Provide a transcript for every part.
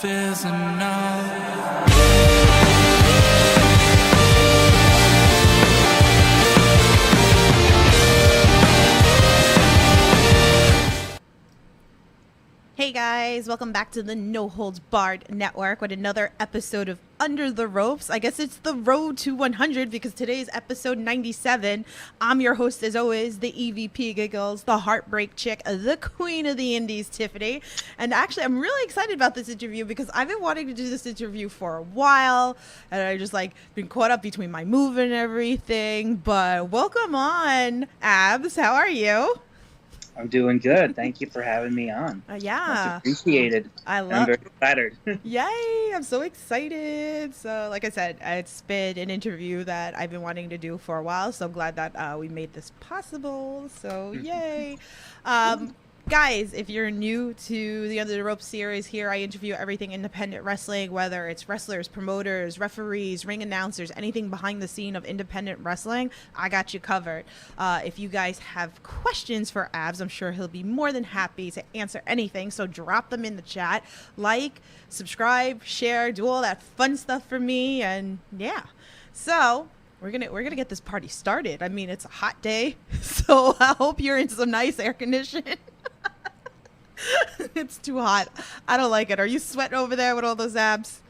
is enough. Hey guys, welcome back to the No Holds Barred Network with another episode of Under the Ropes. I guess it's the road to 100 because today's episode 97. I'm your host as always, the EVP Giggles, the heartbreak chick, the queen of the indies, Tiffany. And actually, I'm really excited about this interview because I've been wanting to do this interview for a while and I just been caught up between my move and everything. But welcome on, Abbs. How are you? I'm doing good. Thank you for having me on. Yeah. Much appreciated. I'm very flattered. Yay. I'm so excited. So like I said, it's been an interview that I've been wanting to do for a while. So glad that we made this possible. So yay. Guys, if you're new to the Under the Ropes series, here I interview everything independent wrestling, whether it's wrestlers, promoters, referees, ring announcers, anything behind the scene of independent wrestling, I got you covered. If you guys have questions for Abbs, I'm sure he'll be more than happy to answer anything. So drop them in the chat, like, subscribe, share, do all that fun stuff for me, and yeah. So we're gonna get this party started. I mean, it's a hot day, so I hope you're in some nice air conditioning. It's too hot. I don't like it. Are you sweating over there with all those abs?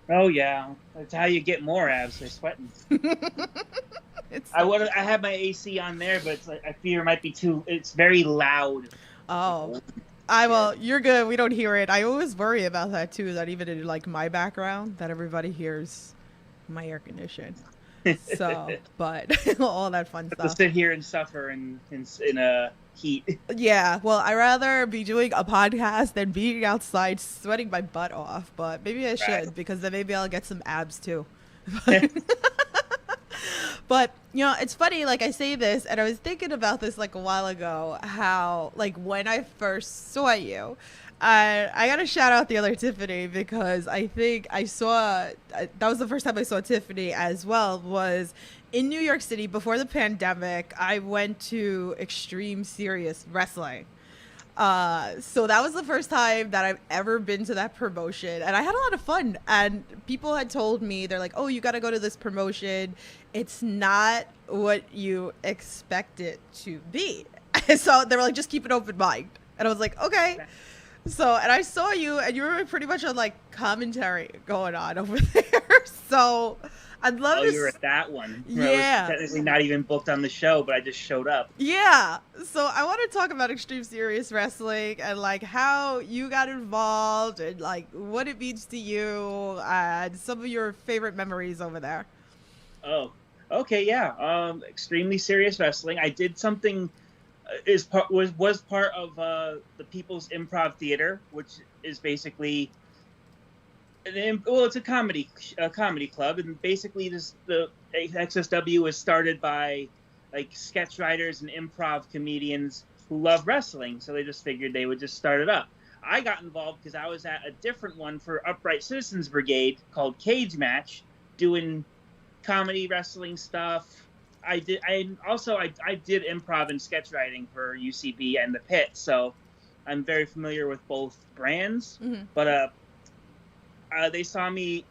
Oh yeah, that's how you get more abs. They're sweating. I have my AC on there, but I fear it might be too. It's very loud. Oh, you're good. We don't hear it. I always worry about that too. That even in my background, that everybody hears my air condition. So, but all that fun stuff. To sit here and suffer in heat. Yeah, well, I'd rather be doing a podcast than being outside sweating my butt off. But maybe I should, because then maybe I'll get some abs too. But it's funny. I say this, and I was thinking about this a while ago. How when I first saw you. I gotta shout out the other Tiffany because I think that was the first time I saw Tiffany as well, was in New York City before the pandemic. I went to Xtreme Serious Wrestling. So that was the first time that I've ever been to that promotion, and I had a lot of fun. And people had told me, they're like, "Oh, you got to go to this promotion. It's not what you expect it to be." So they were like, "Just keep an open mind." And I was like, "Okay." So, and I saw you, and you were pretty much on commentary going on over there. So, I'd love to. Oh, you were at that one. Yeah. I was technically not even booked on the show, but I just showed up. Yeah. So, I want to talk about Xtreme Serious Wrestling and how you got involved and what it means to you and some of your favorite memories over there. Oh, okay, yeah. Extremely Serious Wrestling. I did something. Was part of the People's Improv Theater, which is basically it's a comedy club, and basically the XSW was started by sketch writers and improv comedians who love wrestling, so they just figured they would just start it up. I got involved because I was at a different one for Upright Citizens Brigade called Cage Match, doing comedy wrestling stuff. I did improv and sketch writing for UCB and the Pit, so I'm very familiar with both brands. Mm-hmm. But they saw me.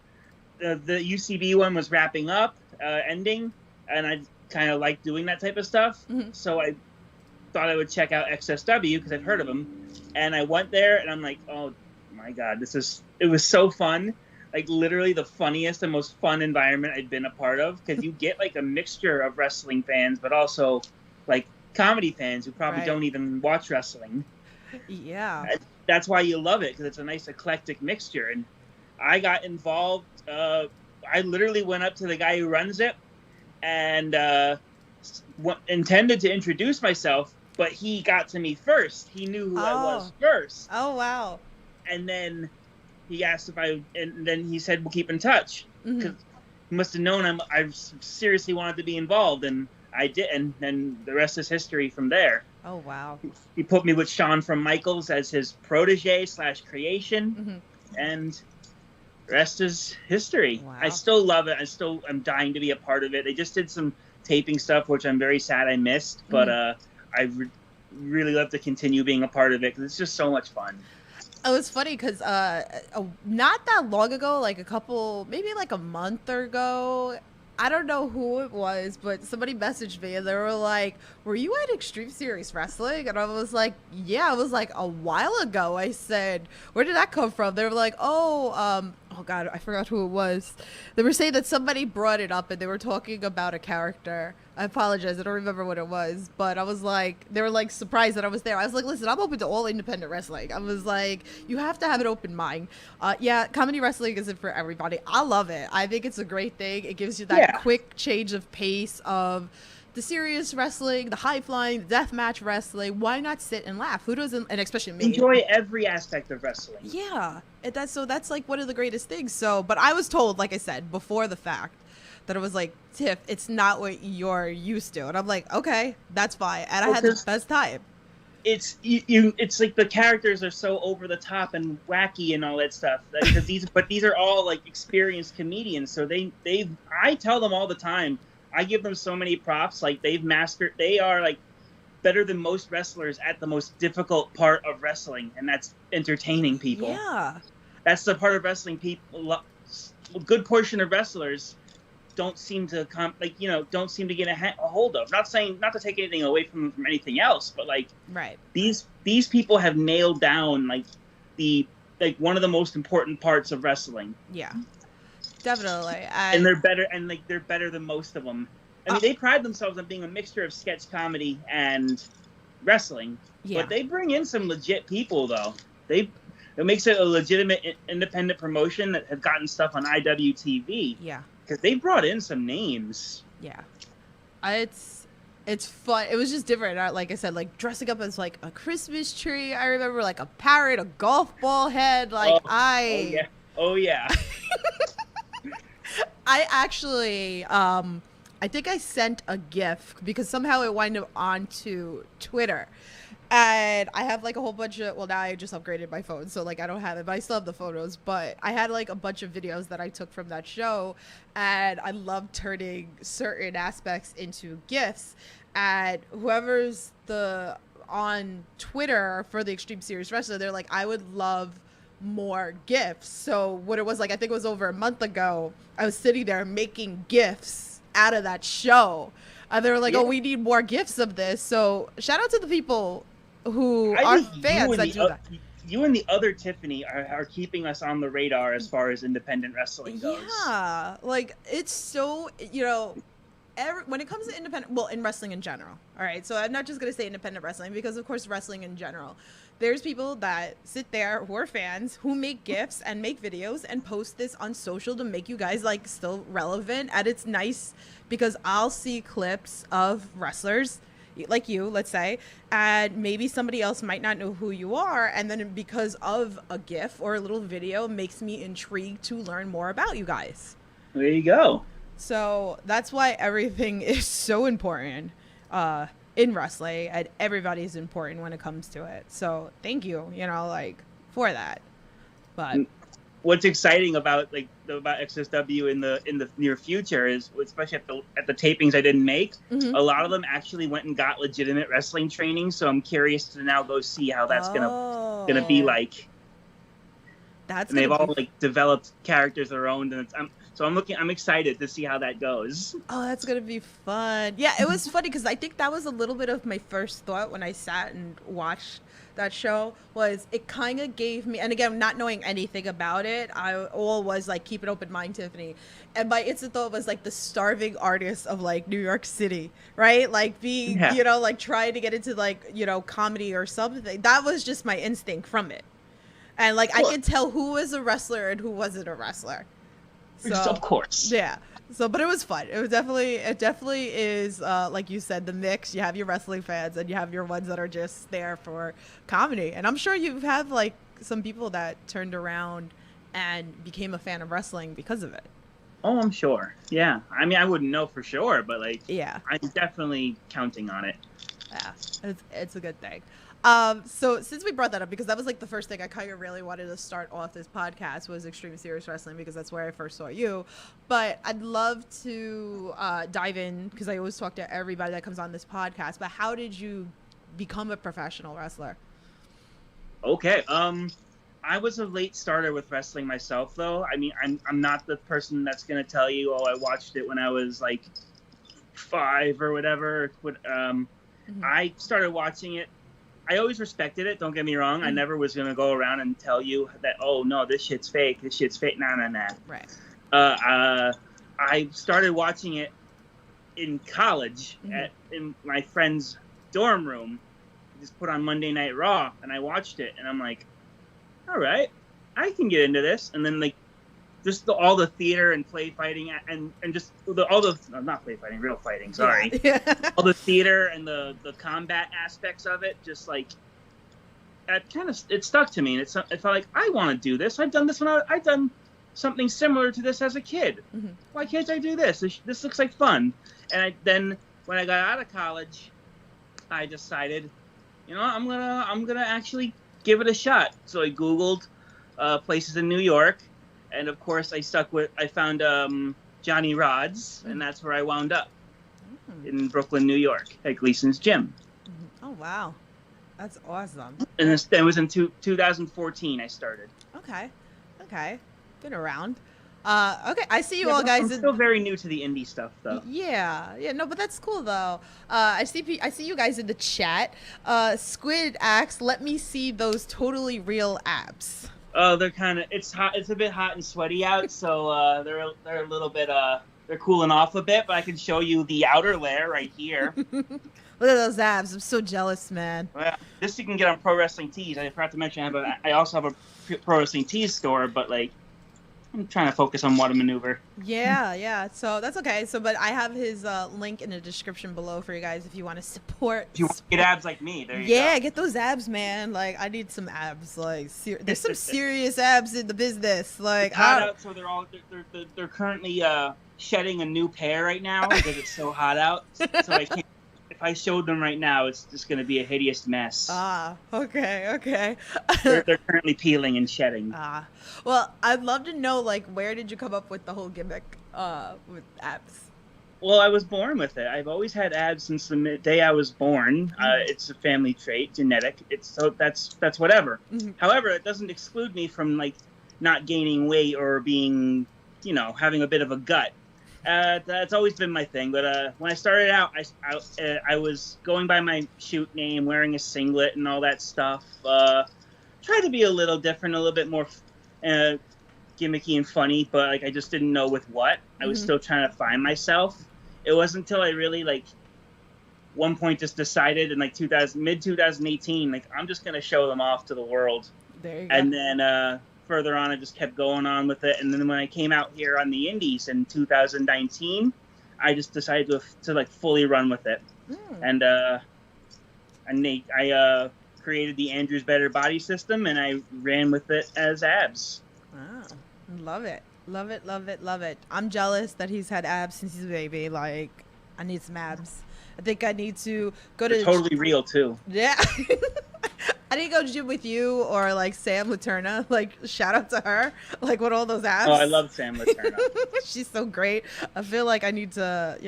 The UCB one was wrapping up, ending, and I kind of like doing that type of stuff. Mm-hmm. So I thought I would check out XSW because I've heard of them, and I went there, and I'm like, oh my god, it was so fun. Literally the funniest and most fun environment I'd been a part of, because you get a mixture of wrestling fans, but also comedy fans who probably don't even watch wrestling. Yeah. That's why you love it, because it's a nice eclectic mixture. And I got involved. I literally went up to the guy who runs it and intended to introduce myself, but he got to me first. He knew who I was first. Oh, wow. And then he asked and then he said, we'll keep in touch. Because he must have known I seriously wanted to be involved, and I did, and then the rest is history from there. Oh, wow. He put me with Sean from Michaels as his protege/creation, and the rest is history. Wow. I still love it. I'm dying to be a part of it. They just did some taping stuff, which I'm very sad I missed, but I really love to continue being a part of it because it's just so much fun. It was funny because not that long ago, like maybe like a month ago, I don't know who it was, but somebody messaged me and they were like, "Were you at Extreme Series Wrestling?" And I was like, "Yeah." I was like, "A while ago." I said, "Where did that come from?" They were like, oh God, I forgot who it was. They were saying that somebody brought it up and they were talking about a character. I apologize, I don't remember what it was, but I was like, they were like surprised that I was there. I was like, listen, I'm open to all independent wrestling. I was like, you have to have an open mind. Yeah, comedy wrestling isn't for everybody. I love it. I think it's a great thing. It gives you that quick change of pace of the serious wrestling, the high flying, the death match wrestling. Why not sit and laugh? Who doesn't? And especially me. Enjoy every aspect of wrestling. Yeah, that's like one of the greatest things. So, but I was told, like I said before the fact, that it was like, Tiff, it's not what you're used to, and I'm like, okay, that's fine. And I had the best time. It's it's like the characters are so over the top and wacky and all that stuff. Because these are all like experienced comedians, so I tell them all the time. I give them so many props. Like they are like better than most wrestlers at the most difficult part of wrestling, and that's entertaining people. Yeah, that's the part of wrestling people. A good portion of wrestlers don't seem to don't seem to get a hold of. Not to take anything away from anything else, but like right, these people have nailed down like one of the most important parts of wrestling. Yeah. Definitely. And they're better, and like they're better than most of them. I mean, they pride themselves on being a mixture of sketch comedy and wrestling. Yeah. But they bring in some legit people, though. It makes it a legitimate independent promotion that has gotten stuff on IWTV. Yeah. Because they brought in some names. Yeah. It's fun. It was just different. Like I said, like dressing up as like a Christmas tree. I remember like a parrot, a golf ball head. Like Oh yeah. I actually, I think I sent a GIF because somehow it wound up onto Twitter. And I have like a whole bunch of, well, now I just upgraded my phone, so like I don't have it, but I still have the photos. But I had like a bunch of videos that I took from that show, and I love turning certain aspects into GIFs. And whoever's on Twitter for the Extreme Series Wrestler, they're like, I would love more gifts. So what it was like, I think it was over a month ago, I was sitting there making gifts out of that show, and they were like, oh, we need more gifts of this. So shout out to the people who are fans that do that. You and the other Tiffany are keeping us on the radar as far as independent wrestling goes. Yeah, like it's so, when it comes to independent, well, in wrestling in general, all right, so I'm not just gonna say independent wrestling, because of course wrestling in general, there's people that sit there who are fans, who make GIFs and make videos and post this on social to make you guys like still relevant. And it's nice because I'll see clips of wrestlers like you, let's say, and maybe somebody else might not know who you are, and then because of a GIF or a little video makes me intrigued to learn more about you guys. There you go. So that's why everything is so important in wrestling, and everybody's important when it comes to it. So thank you, for that. But what's exciting about XSW in the near future is, especially at the tapings I didn't make, a lot of them actually went and got legitimate wrestling training. So I'm curious to now go see how that's gonna be like. And they've all like developed characters of their own, and I'm excited to see how that goes. Oh, that's gonna be fun. Yeah, it was funny because I think that was a little bit of my first thought when I sat and watched that show. Was it kind of gave me, and again, not knowing anything about it, I all was like, keep an open mind, Tiffany. And my instant thought was like the starving artist of like New York City, right? Like being, like trying to get into like, comedy or something. That was just my instinct from it. And like, I could tell who was a wrestler and who wasn't a wrestler. So, of course. Yeah. So, but it was fun. It definitely is, like you said, the mix. You have your wrestling fans and you have your ones that are just there for comedy. And I'm sure you have like some people that turned around and became a fan of wrestling because of it. Oh, I'm sure. Yeah. I mean, I wouldn't know for sure, but like, yeah, I'm definitely counting on it. Yeah, it's a good thing. So since we brought that up, because that was like the first thing I kind of really wanted to start off this podcast was Extreme Serious Wrestling, because that's where I first saw you. But I'd love to dive in, because I always talk to everybody that comes on this podcast. But how did you become a professional wrestler? Okay. I was a late starter with wrestling myself, though. I mean, I'm not the person that's gonna tell you, oh, I watched it when I was like 5 or whatever. I started watching it. I always respected it. Don't get me wrong. I never was gonna go around and tell you that, oh no, this shit's fake. This shit's fake. Nah. Right. I started watching it in college in my friend's dorm room. Just put on Monday Night Raw, and I watched it, and I'm like, all right, I can get into this. And then like just all the theater and play fighting and just not play fighting, real fighting. Sorry, all the theater and the combat aspects of it, just like it stuck to me, and it felt like I want to do this. I've done this I've done something similar to this as a kid. Why can't I do this? This looks like fun. And then when I got out of college, I decided, you know, I'm gonna actually give it a shot. So I Googled places in New York, and of course I found Johnny Rod's, and that's where I wound up in Brooklyn, New York, at Gleason's Gym. Oh wow, that's awesome. And it was in 2014 I started. Okay, been around. Okay, I see you all guys. I'm still very new to the indie stuff, though. Yeah, no, but that's cool though. I see you guys in the chat. Squid asks, "Let me see those totally real abs." Oh, they're kind of. It's hot. It's a bit hot and sweaty out, so they're a little bit. They're cooling off a bit, but I can show you the outer layer right here. Look at those abs! I'm so jealous, man. Well, this you can get on Pro Wrestling Tees. I forgot to mention I also have a Pro Wrestling Tees store, but like. I'm trying to focus on What a Maneuver. Yeah. So that's okay. But I have his link in the description below for you guys if you want to support. If you want to get abs like me, there you go. Yeah, get those abs, man. Like, I need some abs. Like, there's some serious abs in the business. Like, hot out, so they're currently shedding a new pair right now because it's so hot out. So I can't. If I showed them right now, it's just going to be a hideous mess. Okay. They're currently peeling and shedding. Well, I'd love to know, like, where did you come up with the whole gimmick with abs? Well, I was born with it. I've always had abs since the day I was born. It's a family trait, genetic. That's whatever. However, it doesn't exclude me from like not gaining weight or being, having a bit of a gut. That's always been my thing. But when I started out, I was going by my shoot name, wearing a singlet and all that stuff. Tried to be a little different, a little bit more gimmicky and funny, but like I just didn't know with what. I was still trying to find myself. It wasn't until I really one point just decided in like mid 2018, like I'm just gonna show them off to the world. There you go. And then further on, I just kept going on with it. And then when I came out here on the Indies in 2019, I just decided to like fully run with it. And I created the Andrew's Better Body System, and I ran with it as abs. Wow, love it. I'm jealous that he's had abs since he's a baby. Like, I need some abs. I think I need to go to. They're totally real too. Yeah. I need to go to gym with you or like Sam Laterna. Like, shout out to her. Like, with all those abs. Oh, I love Sam Laterna. She's so great. I feel like I need to,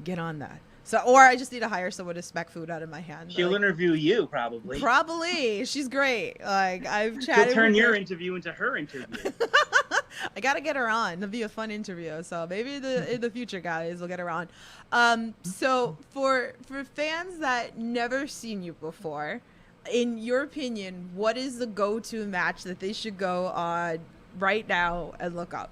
get on that. So, or I just need to hire someone to smack food out of my hand. She'll interview you, probably. Probably. She's great. Like, I've chatted. She'll turn with your her. interview into her interview. I gotta get her on. It'll be a fun interview. So maybe in the future, guys, we'll get her on. So for fans that never seen you before, in your opinion, what is the go-to match that they should go on right now and look up?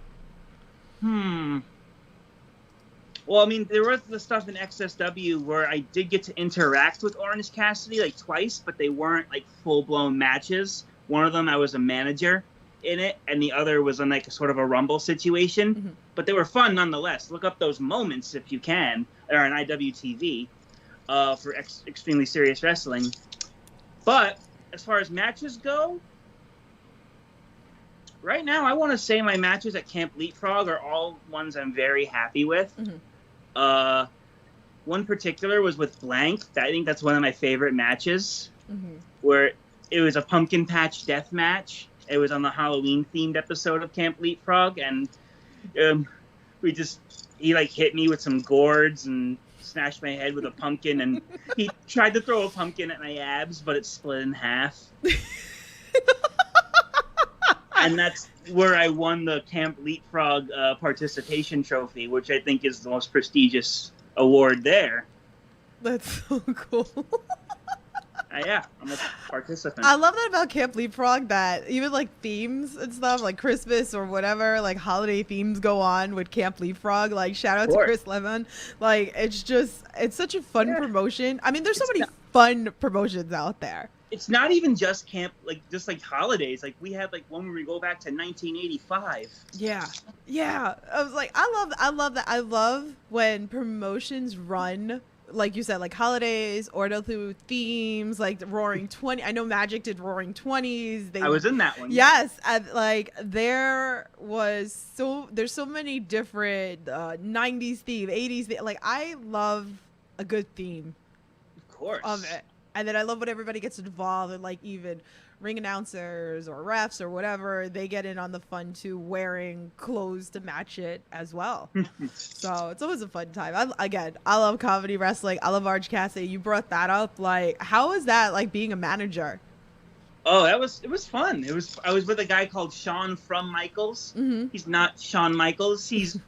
Well, I mean, there was the stuff in XSW where I did get to interact with Orange Cassidy like twice, but they weren't like full-blown matches. One of them, I was a manager in it, and the other was in like a sort of a Rumble situation. But they were fun nonetheless. Look up those moments if you can, or on IWTV for Extremely Serious Wrestling. But as far as matches go, right now I want to say my matches at Camp Leapfrog are all ones I'm very happy with. One particular was with Blank. I think that's one of my favorite matches, where it was a pumpkin patch death match. It was on the Halloween themed episode of Camp Leapfrog, and he like hit me with some gourds and smashed my head with a pumpkin, and he tried to throw a pumpkin at my abs, but it split in half. And that's where I won the Camp Leapfrog participation trophy, which I think is the most prestigious award there. That's so cool. Yeah, I'm a participant. I love that about Camp Leapfrog, that even like themes and stuff, like Christmas or whatever, like holiday themes go on with Camp Leapfrog. Like shout out to Chris Lemon. Like it's such a fun promotion. I mean, there's so many fun promotions out there. It's not even just camp, like just like holidays. Like we had like one where we go back to 1985. Yeah. I was like, I love that. I love when promotions run, like you said, like holidays or they'll do themes, like the Roaring 20. I know Magic did Roaring 20s. I was in that one. Yes, like there's so many different 90s theme, 80s theme. Like I love a good theme. Of course. Of it. And then I love when everybody gets involved, and like even ring announcers or refs or whatever, they get in on the fun too, wearing clothes to match it as well. So it's always a fun time. I love comedy wrestling. I love Orange Cassidy. You brought that up. Like, how was that like being a manager? Oh, it was fun. I was with a guy called Sean from Michaels. Mm-hmm. He's not Shawn Michaels. He's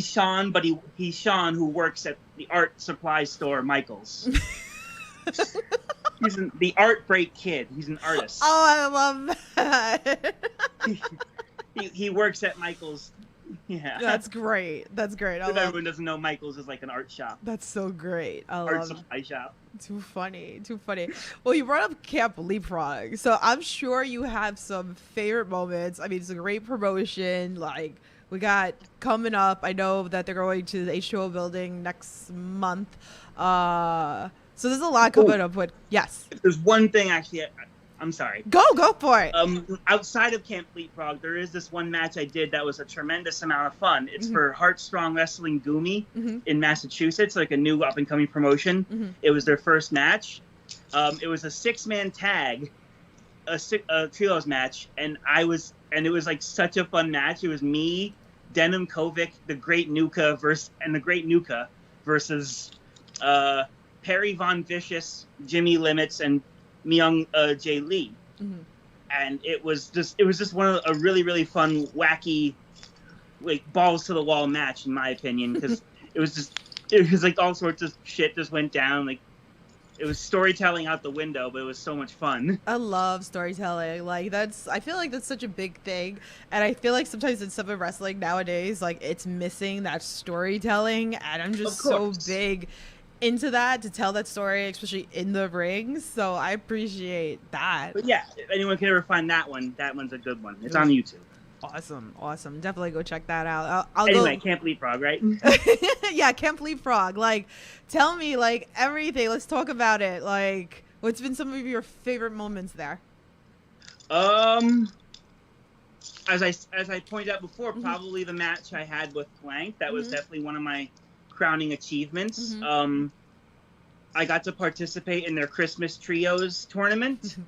Sean, but he's Sean who works at the art supply store Michaels. He's the art break kid. He's an artist. Oh, I love that. he works at Michael's. Yeah. That's great. If everyone doesn't know, Michael's is like an art shop. That's so great. I art love supply shop. Too funny. Well, you brought up Camp Leapfrog, so I'm sure you have some favorite moments. I mean, it's a great promotion. Like we got coming up. I know that they're going to the H2O building next month. So there's a lot coming up. But yes, there's one thing actually. I'm sorry. Go for it. Outside of Camp Leapfrog, there is this one match I did that was a tremendous amount of fun. It's for Heartstrong Wrestling Gumi in Massachusetts, like a new up and coming promotion. It was their first match. It was a 6-man tag, a trios match, and it was like such a fun match. It was me, Denim Kovic, the Great Nuka versus Perry Von Vicious, Jimmy Limits, and Myung Jae Lee. And it was just one of a really, really fun, wacky, like balls to the wall match in my opinion, because it was like all sorts of shit just went down. Like it was storytelling out the window, but it was so much fun. I love storytelling. Like I feel like that's such a big thing, and I feel like sometimes in some of wrestling nowadays, like it's missing that storytelling, and I'm just so big into that, to tell that story, especially in the ring. So I appreciate that. But yeah, if anyone can ever find that one's a good one. It's on YouTube. Awesome. Definitely go check that out. Anyway, Camp Leapfrog, right? Yeah, Camp Leapfrog. Like, tell me, like, everything. Let's talk about it. Like, what's been some of your favorite moments there? As I pointed out before, probably the match I had with Plank. That was definitely one of my crowning achievements. I got to participate in their Christmas Trios tournament.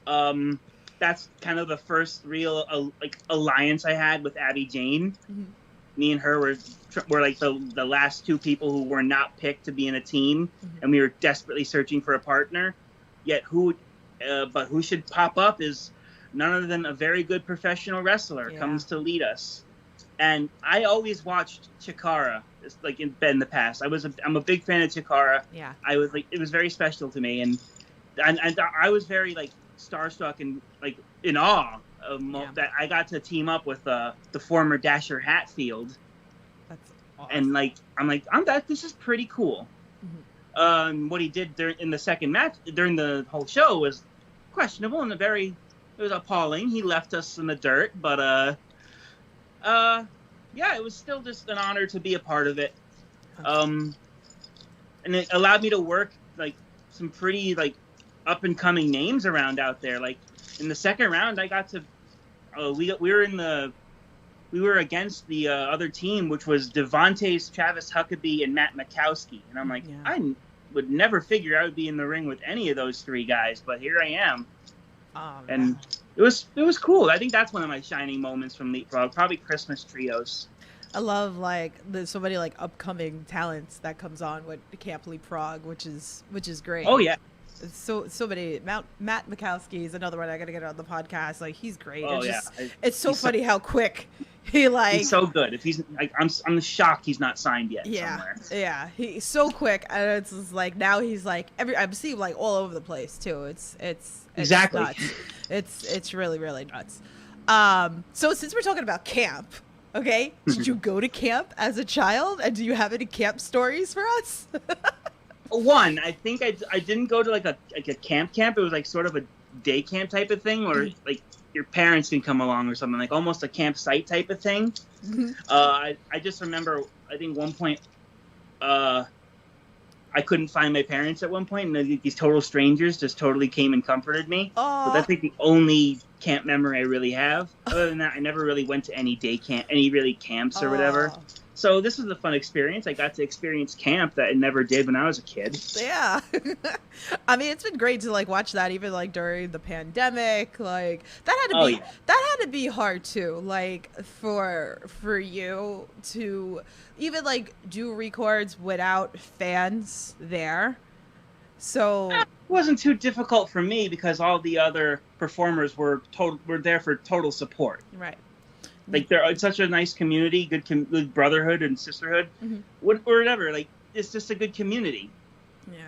That's kind of the first real alliance I had with Abby Jane. Me and her were like the last two people who were not picked to be in a team, and we were desperately searching for a partner. Yet who should pop up is none other than a very good professional wrestler comes to lead us. And I always watched Chikara, like in the past. I'm a big fan of Chikara. Yeah. It was very special to me, and I was very like starstruck and like in awe of that I got to team up with the former Dasher Hatfield. That's awesome. And like this is pretty cool. What he did in the second match during the whole show was questionable and it was appalling. He left us in the dirt, but yeah, it was still just an honor to be a part of it. And it allowed me to work like some pretty like up and coming names around out there. Like in the second round, I got to we were against the other team, which was Devontae's Travis Huckabee and Matt Makowski. And I'm like, I would never figure I would be in the ring with any of those three guys, but here I am. And it was cool. I think that's one of my shining moments from Leapfrog. Probably Christmas Trios. I love like there's so many like upcoming talents that comes on with Camp Leapfrog, which is great. Oh yeah, So many. Matt Mikowski is another one I gotta get on the podcast. Like, he's great. Oh, It's yeah. just, it's so funny how quick he like. He's so good. If he's like, I'm shocked he's not signed yet Yeah, somewhere. yeah. He's so quick, and it's just like now he's like I've seen him like all over the place too. It's Exactly. nuts. It's really really nuts. So since we're talking about camp, okay, did you go to camp as a child, and do you have any camp stories for us? One, I think I didn't go to like a camp. It was like sort of a day camp type of thing, or like your parents can come along or something, like almost a campsite type of thing. I just remember, I think one point, I couldn't find my parents at one point, and these total strangers just totally came and comforted me. But that's like the only camp memory I really have. Other than that, I never really went to any day camp, any really camps or whatever. So this was a fun experience. I got to experience camp that I never did when I was a kid. Yeah. I mean, it's been great to like watch that even like during the pandemic. Like that had to be hard too. Like for you to even like do records without fans there. So it wasn't too difficult for me because all the other performers were there for total support. Right. Like, it's such a nice community, good brotherhood and sisterhood, whatever. Like, it's just a good community. Yeah.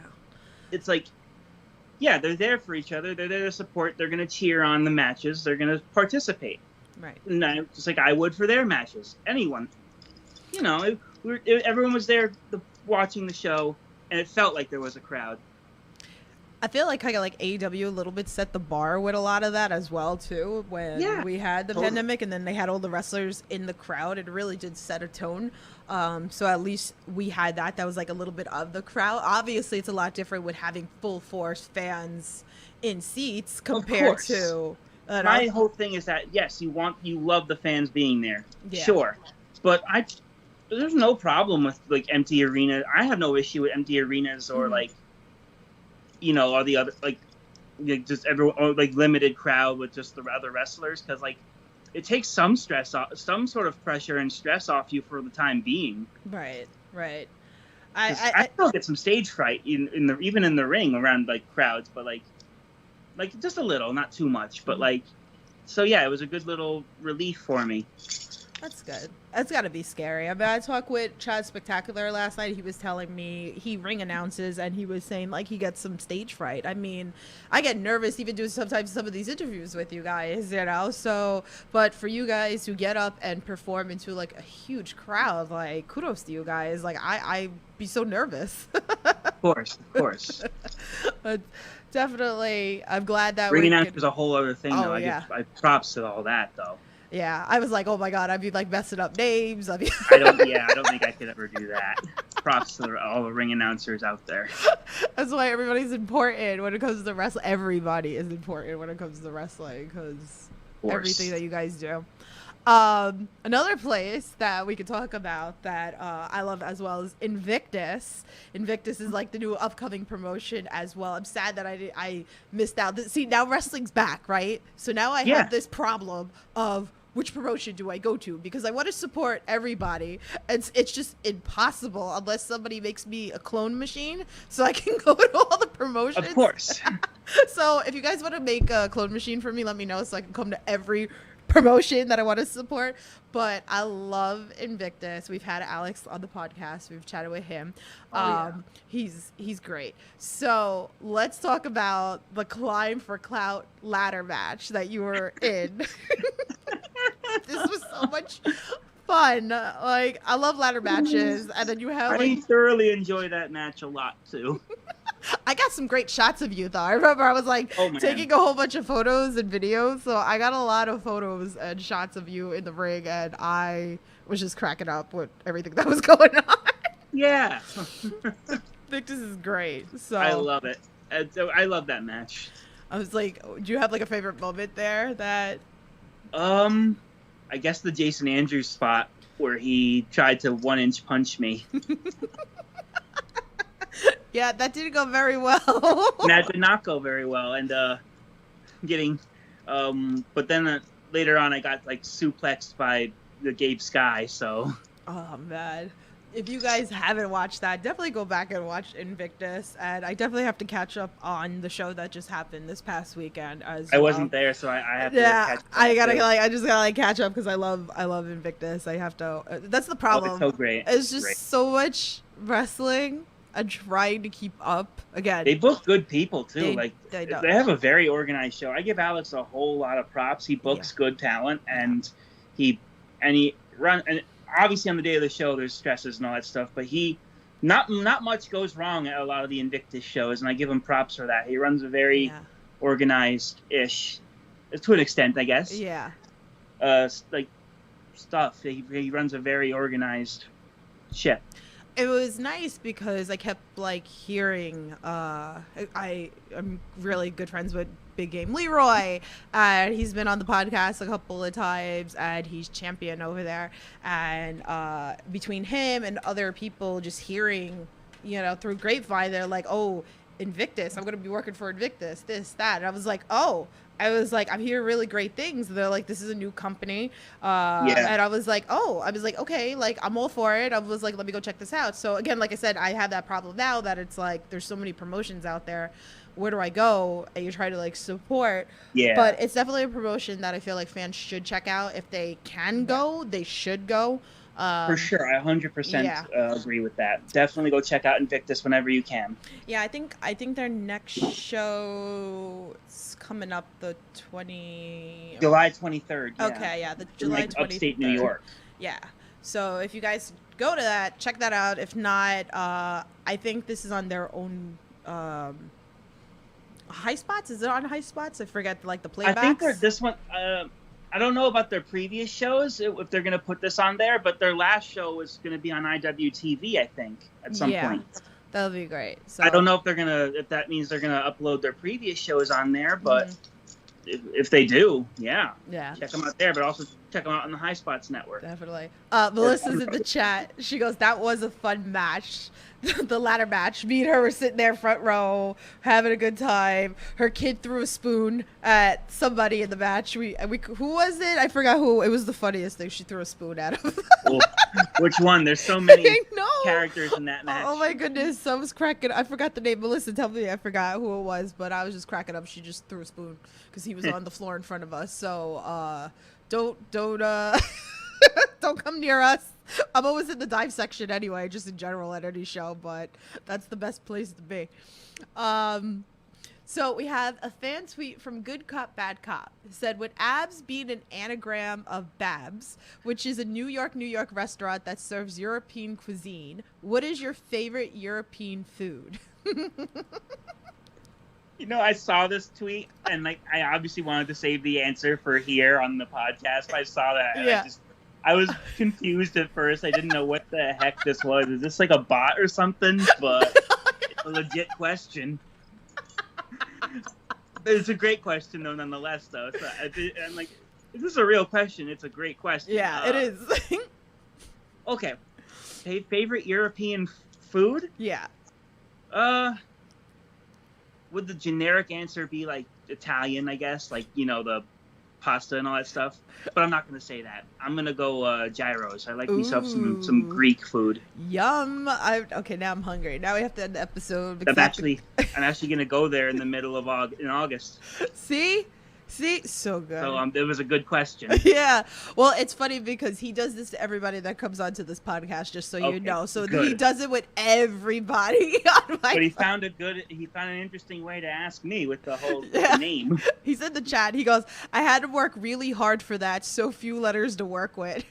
It's like, yeah, they're there for each other. They're there to support. They're going to cheer on the matches. They're going to participate. Right. And just like I would for their matches. Anyone. You know, everyone was there watching the show, and it felt like there was a crowd. I feel like kind of like AEW a little bit set the bar with a lot of that as well too. When we had the pandemic, and then they had all the wrestlers in the crowd, it really did set a tone. So at least we had that. That was like a little bit of the crowd. Obviously, it's a lot different with having full force fans in seats compared to. My whole thing is that yes, you love the fans being there, sure, but there's no problem with like empty arenas. I have no issue with empty arenas or like. You know, or the other like just everyone or like limited crowd with just the other wrestlers, because like it takes some stress off, some sort of pressure and stress off you for the time being. Right. I still get some stage fright even in the ring around like crowds, but like just a little, not too much, but like so yeah, it was a good little relief for me. That's good. That's got to be scary. I mean, I talked with Chad Spectacular last night. He was telling me he ring announces, and he was saying like he gets some stage fright. I mean, I get nervous even doing sometimes some of these interviews with you guys, you know. So, but for you guys who get up and perform into like a huge crowd, like kudos to you guys. Like I'd be so nervous. Of course. But definitely, I'm glad that ring announce is a whole other thing. Oh, though. I props to all that though. Yeah, I was like, oh my god, I'd be like messing up names. I don't think I could ever do that. Props to all the ring announcers out there. That's why everybody's important when it comes to wrestling. Everybody is important when it comes to wrestling because everything that you guys do. Another place that we could talk about that I love as well is Invictus. Invictus is like the new upcoming promotion as well. I'm sad that I missed out. See, now wrestling's back, right? So now I have this problem of which promotion do I go to? Because I want to support everybody. It's just impossible unless somebody makes me a clone machine so I can go to all the promotions. Of course. So if you guys want to make a clone machine for me, let me know so I can come to every promotion that I want to support. But I love Invictus. We've had Alex on the podcast. We've chatted with him. He's great. So let's talk about the Climb for Clout ladder match that you were in. This was so much fun. Like, I love ladder matches. And then you have I thoroughly enjoy that match a lot too. I got some great shots of you, though. I remember I was like taking a whole bunch of photos and videos. So I got a lot of photos and shots of you in the ring, and I was just cracking up with everything that was going on. Yeah. Victus is great. So I love it. I love that match. I was like, do you have like a favorite moment there that? I guess the Jason Andrews spot where he tried to 1-inch punch me. Yeah, that didn't go very well. That did not go very well, and but then later on I got like suplexed by the Gabe Sky. So. Oh man, if you guys haven't watched that, definitely go back and watch Invictus. And I definitely have to catch up on the show that just happened this past weekend as I well. wasn't there, so I have to Yeah, catch up. I gotta I just gotta catch up because I love Invictus. I have to. That's the problem. Oh, it's so great. It's just so much wrestling. I'm trying to keep up. Again, They book good people too. They have a very organized show. I give Alex a whole lot of props. He books good talent, and he run. And obviously, on the day of the show, there's stresses and all that stuff. But not much goes wrong at a lot of the Invictus shows, and I give him props for that. He runs a very organized-ish, to an extent, I guess. Yeah. Stuff. He runs a very organized ship. It was nice because I kept hearing I'm really good friends with Big Game Leroy, and he's been on the podcast a couple of times, and he's champion over there, and between him and other people just hearing through grapevine, they're like, oh, Invictus, I'm gonna be working for Invictus, this, that, and I was like, I'm hearing really great things. They're like, this is a new company. And I was like, okay, I'm all for it. I was like, let me go check this out. So again, like I said, I have that problem now that it's like, there's so many promotions out there. Where do I go? And you try to support. Yeah. But it's definitely a promotion that I feel like fans should check out. If they can go, they should go. For sure, I 100% agree with that. Definitely go check out Invictus whenever you can. Yeah, I think their next show is coming up the July 23rd. Yeah. Okay, yeah, the July 23rd. Upstate New York. Yeah. So if you guys go to that, check that out. If not, I think this is on their own High Spots. Is it on High Spots? I forget the playbacks. I think this one. I don't know about their previous shows, if they're going to put this on there, but their last show was going to be on IWTV, I think, at some point. That would be great. So I don't know if that means they're going to upload their previous shows on there, but if they do, check them out there, but also check them out on the High Spots Network. Definitely. Melissa's in the chat. She goes, that was a fun match. The ladder match. Me and her were sitting there front row, having a good time. Her kid threw a spoon at somebody in the match. Who was it? I forgot who. It was the funniest thing. She threw a spoon at him. Which one? There's so many characters in that match. Oh my goodness. I was cracking. I forgot the name. Melissa, tell me. I forgot who it was, but I was just cracking up. She just threw a spoon because he was on the floor in front of us. So don't don't come near us. I'm always in the dive section anyway, just in general at any show, but that's the best place to be. So we have a fan tweet from Good Cop, Bad Cop. It said, would Abbs be an anagram of Babs, which is a New York restaurant that serves European cuisine? What is your favorite European food? I saw this tweet, and I obviously wanted to save the answer for here on the podcast. I saw that, and I was confused at first. I didn't know what the heck this was. Is this a bot or something? But it's a legit question. It's a great question, though, nonetheless, though. So I'm like, is this a real question? It's a great question. Yeah, it is. Okay. Favorite European food? Yeah. Would the generic answer be Italian, I guess? The pasta and all that stuff. But I'm not going to say that. I'm going to go gyros. I like myself some Greek food. Yum. Okay, now I'm hungry. Now we have to end the episode. I'm actually going to go there in the middle of August. See, so good. So it was a good question. Yeah. Well, it's funny because he does this to everybody that comes onto this podcast, just so you know. So good. He does it with everybody. But he found an interesting way to ask me with the whole name. He's in the chat. He goes, I had to work really hard for that. So few letters to work with.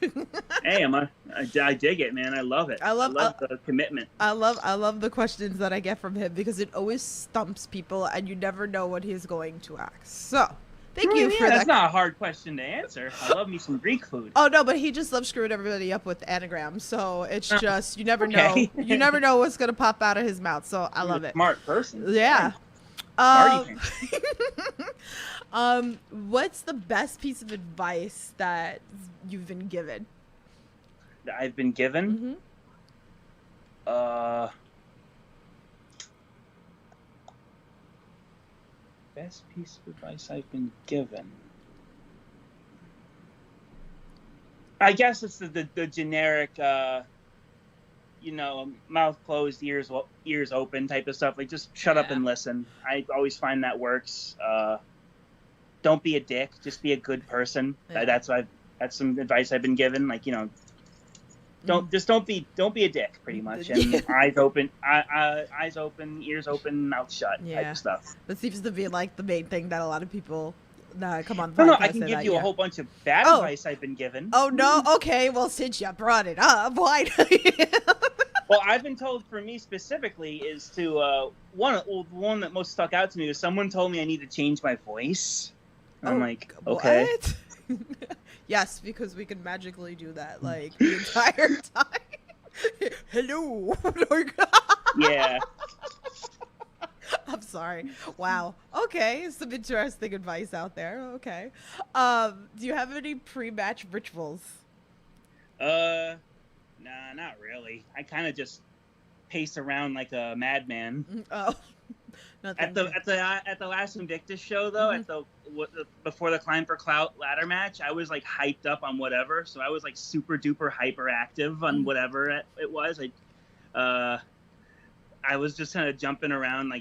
Hey, I dig it, man. I love it. I love the commitment. I love the questions that I get from him because it always stumps people and you never know what he's going to ask. So thank you for that. That's not a hard question to answer. I love me some Greek food. Oh no, but he just loves screwing everybody up with anagrams. So it's just you never know. You never know what's gonna pop out of his mouth. So I love it. Smart person. Yeah. What's the best piece of advice that you've been given? That I've been given? Mm-hmm. Best piece of advice I've been given. I guess it's the generic mouth closed, ears open type of stuff. Like, just shut up Yeah. and listen. I always find that works. Don't be a dick. Just be a good person. Yeah. That's some advice I've been given. Like, don't be a dick, pretty much. And eyes open, ears open, mouth shut, type of stuff. That seems to be like the main thing that a lot of people that come on the No, podcast I can say give that, you a whole bunch of bad advice I've been given. Oh no, okay. Well, since you brought it up, why? Well, I've been told, for me specifically, is to one that most stuck out to me was someone told me I need to change my voice. And I'm like, okay. What? Yes, because we can magically do that like the entire time. Hello. Yeah. I'm sorry. Wow. Okay, some interesting advice out there. Okay. Do you have any pre-match rituals? Nah, not really. I kind of just pace around like a madman. Oh. No, At the last Invictus show, though, before the Climb for Clout ladder match, I was like hyped up on whatever, so I was like super duper hyperactive on whatever it was. I was just kind of jumping around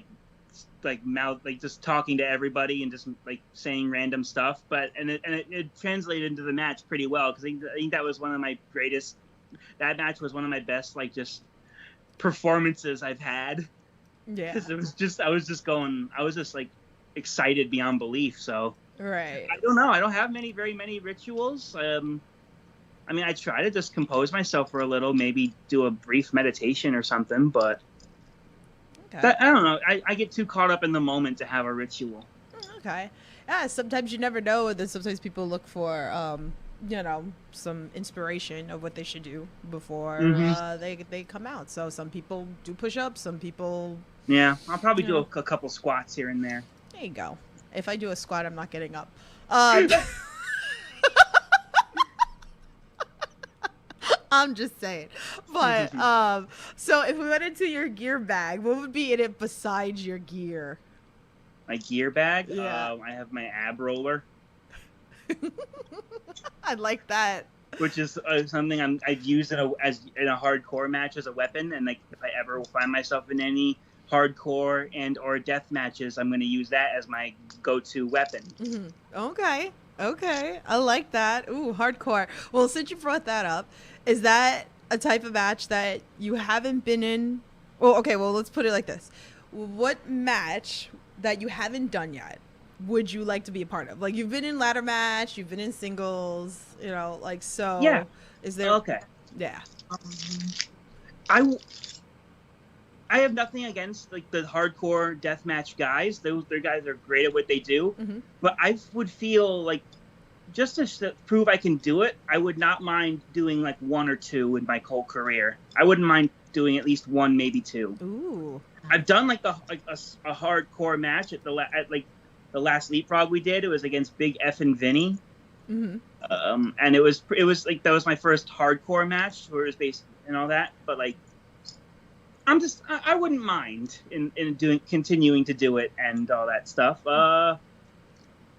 just talking to everybody and just like saying random stuff, but it translated into the match pretty well, because I think that was one of my greatest. That match was one of my best like just performances I've had. Yeah. Because I was just like excited beyond belief. So Right. I don't know. I don't have very many rituals. I mean, I try to just compose myself for a little, maybe do a brief meditation or something, but I don't know. I get too caught up in the moment to have a ritual. Okay. Yeah, sometimes you never know, and then sometimes people look for some inspiration of what they should do before they come out. So some people do push-ups, some people... Yeah, I'll probably do a couple squats here and there. There you go. If I do a squat, I'm not getting up. I'm just saying. But, so if we went into your gear bag, what would be in it besides your gear? My gear bag? Yeah. I have my ab roller. I like that. Which is something I'd use in a hardcore match as a weapon, and like if I ever find myself in any hardcore and or death matches, I'm going to use that as my go-to weapon. Mm-hmm. Okay, I like that. Ooh, hardcore. Well, since you brought that up, is that a type of match that you haven't been in? Well, okay, well, let's put it like this. What match that you haven't done yet would you like to be a part of? Like, you've been in ladder match, you've been in singles, so... Yeah. Is there... Okay. Yeah. I have nothing against like the hardcore deathmatch guys. Their guys are great at what they do. Mm-hmm. But I would feel like, just to prove I can do it, I would not mind doing like one or two in my whole career. I wouldn't mind doing at least one, maybe two. Ooh. I've done like a hardcore match at the last Leapfrog we did. It was against Big F and Vinny. Mm-hmm. And it was like that was my first hardcore match where it was based and all that. But like, I wouldn't mind in continuing to do it and all that stuff.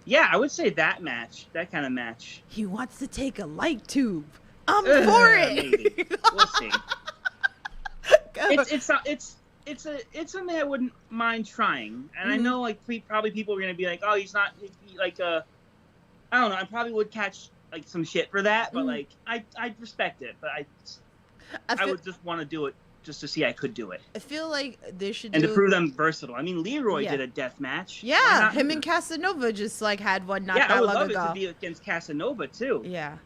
Yeah, I would say that kind of match. He wants to take a light tube. I'm for it. Maybe. We'll see. It's something I wouldn't mind trying, and I know like probably people are gonna be like, oh, he's not like I don't know. I probably would catch like some shit for that, but like I respect it, but I would just want to do it just to see I could do it. I feel like they should to prove I'm versatile. I mean, Leroy did a death match. Yeah, him and Casanova just like had one not that long ago. Yeah, I would love it to be against Casanova too. Yeah.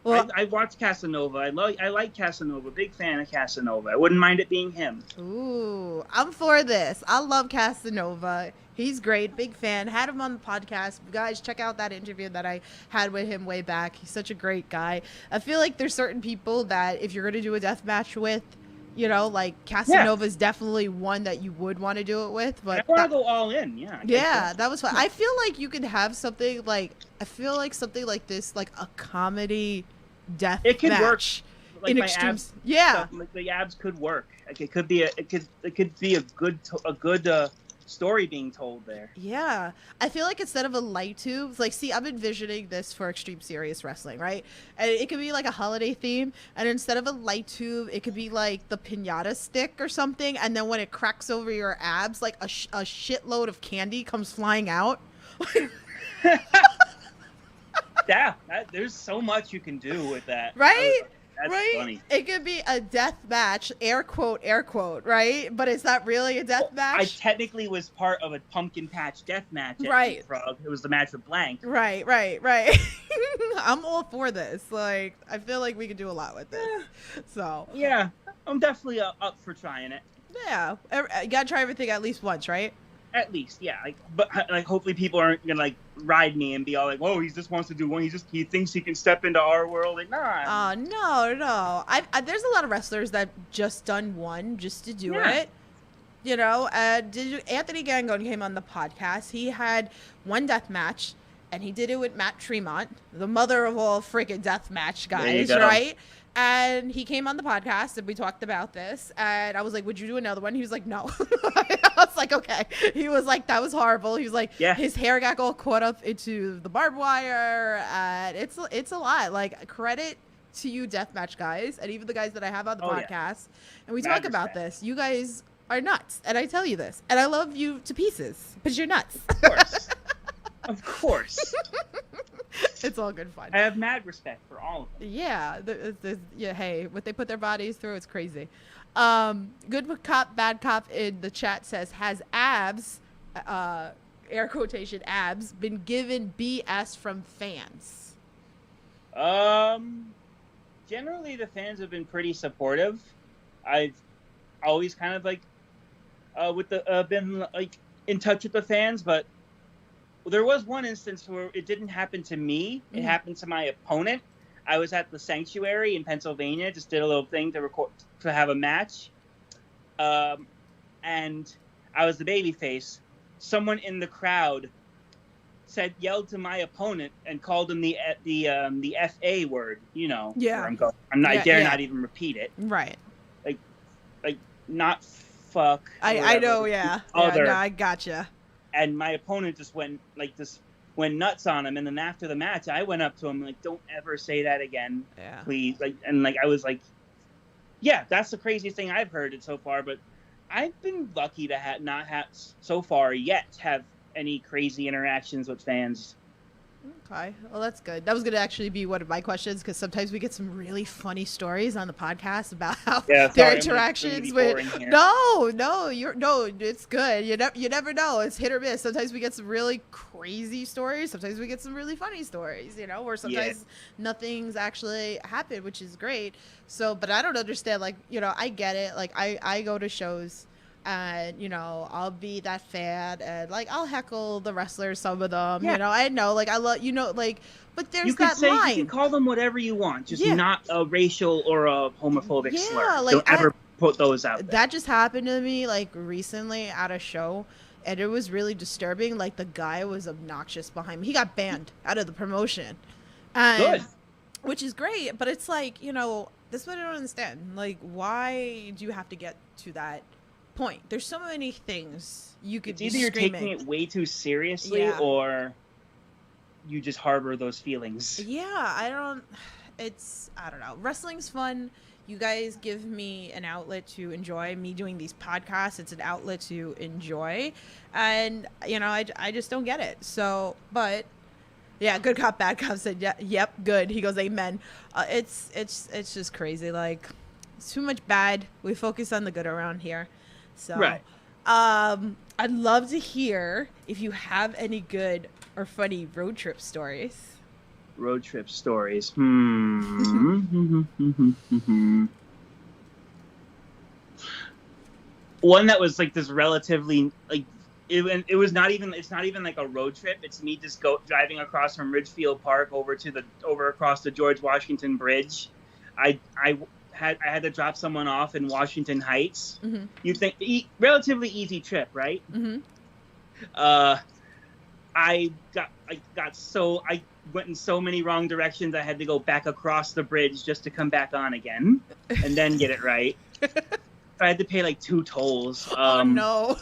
Well, I watched Casanova. I like Casanova. Big fan of Casanova. I wouldn't mind it being him. Ooh, I'm for this. I love Casanova. He's great. Big fan. Had him on the podcast. Guys, check out that interview that I had with him way back. He's such a great guy. I feel like there's certain people that if you're going to do a death match with, like Casanova's definitely one that you would want to do it with. But I want to go all in. Yeah. Yeah, that was fun. I feel like you could have something like, something like this, like a comedy death it could match work. Like in my Xtreme. abs, yeah. like the abs could work. Like it could be a good story being told there. Yeah. I feel like instead of a light tube, like, see, I'm envisioning this for Extreme Serious Wrestling, right? And it could be like a holiday theme, and instead of a light tube, it could be like the piñata stick or something, and then when it cracks over your abs, like a shitload of candy comes flying out. Yeah, there's so much you can do with that. Right? That's right? funny. It could be a death match, air quote, right? But it's not really a death match. I technically was part of a pumpkin patch death match at Right. Frog. It was the match with Blank. Right. I'm all for this. Like, I feel like we could do a lot with this. So. Yeah, I'm definitely up for trying it. Yeah. You gotta try everything at least once, right? At least, yeah. But hopefully people aren't gonna ride me and be all like, "Whoa, he just wants to do one. He thinks he can step into our world." Like, nah. No. There's a lot of wrestlers that just done one just to do it. You know, Anthony Gangone came on the podcast. He had one death match, and he did it with Matt Tremont, the mother of all freaking death match guys, right? And he came on the podcast, and we talked about this. And I was like, "Would you do another one?" He was like, "No." I was like, "Okay." He was like, "That was horrible." He was like, his hair got all caught up into the barbed wire. And it's a lot. Like, credit to you, deathmatch guys, and even the guys that I have on the podcast. Yeah. And we talk about this. You guys are nuts, and I tell you this, and I love you to pieces, but you're nuts. Of course. Of course. It's all good fun. I have mad respect for all of them. Yeah. Hey, what they put their bodies through, it's crazy. Good cop, bad cop in the chat says, has Abbs, air quotation, Abbs, been given BS from fans? Generally the fans have been pretty supportive. I've always kind of been in touch with the fans, but there was one instance where it didn't happen to me. It happened to my opponent. I was at the Sanctuary in Pennsylvania, just did a little thing to have a match. And I was the babyface. Someone in the crowd yelled to my opponent and called him the FA word, you know. Yeah. Where I'm going. I dare not even repeat it. Right. Like not fuck. I know, yeah. Other. No, I gotcha. And my opponent just went nuts on him. And then after the match, I went up to him like, "Don't ever say that again, please." I was like, yeah, that's the craziest thing I've heard so far. But I've been lucky to not have so far yet have any crazy interactions with fans. Okay, well, that's good. That was going to actually be one of my questions, because sometimes we get some really funny stories on the podcast about how their interactions with. No, it's good. You never know. It's hit or miss. Sometimes we get some really crazy stories. Sometimes we get some really funny stories. You know, or sometimes nothing's actually happened, which is great. So, but I don't understand. Like, you know, I get it. Like, I go to shows. And, you know, I'll be that fan, and I'll heckle the wrestlers, some of them, you know, I know, I love, you know, but there's that line. You can call them whatever you want, just not a racial or a homophobic slur. Don't ever put those out there. That just happened to me, recently at a show, and it was really disturbing. The guy was obnoxious behind me. He got banned out of the promotion. Good. Which is great, but it's you know, this is what I don't understand. Why do you have to get to that point? There's so many things you could be either you're screaming. taking it way too seriously or you just harbor those feelings. I don't know. Wrestling's fun. You guys give me an outlet to enjoy. Me doing these podcasts, it's an outlet to enjoy. And, you know, I just don't get it. So, but yeah, good cop, bad cop said, yep, good. He goes, amen. It's just crazy. It's too much bad. We focus on the good around here. So, I'd love to hear if you have any good or funny road trip stories. Road trip stories. One that was this relatively it's not even a road trip. It's me just driving across from Ridgefield Park over across the George Washington Bridge. I had to drop someone off in Washington Heights. Mm-hmm. You'd think relatively easy trip, right? Mm-hmm. I went in so many wrong directions. I had to go back across the bridge just to come back on again, and then get it right. I had to pay 2 tolls. Oh no!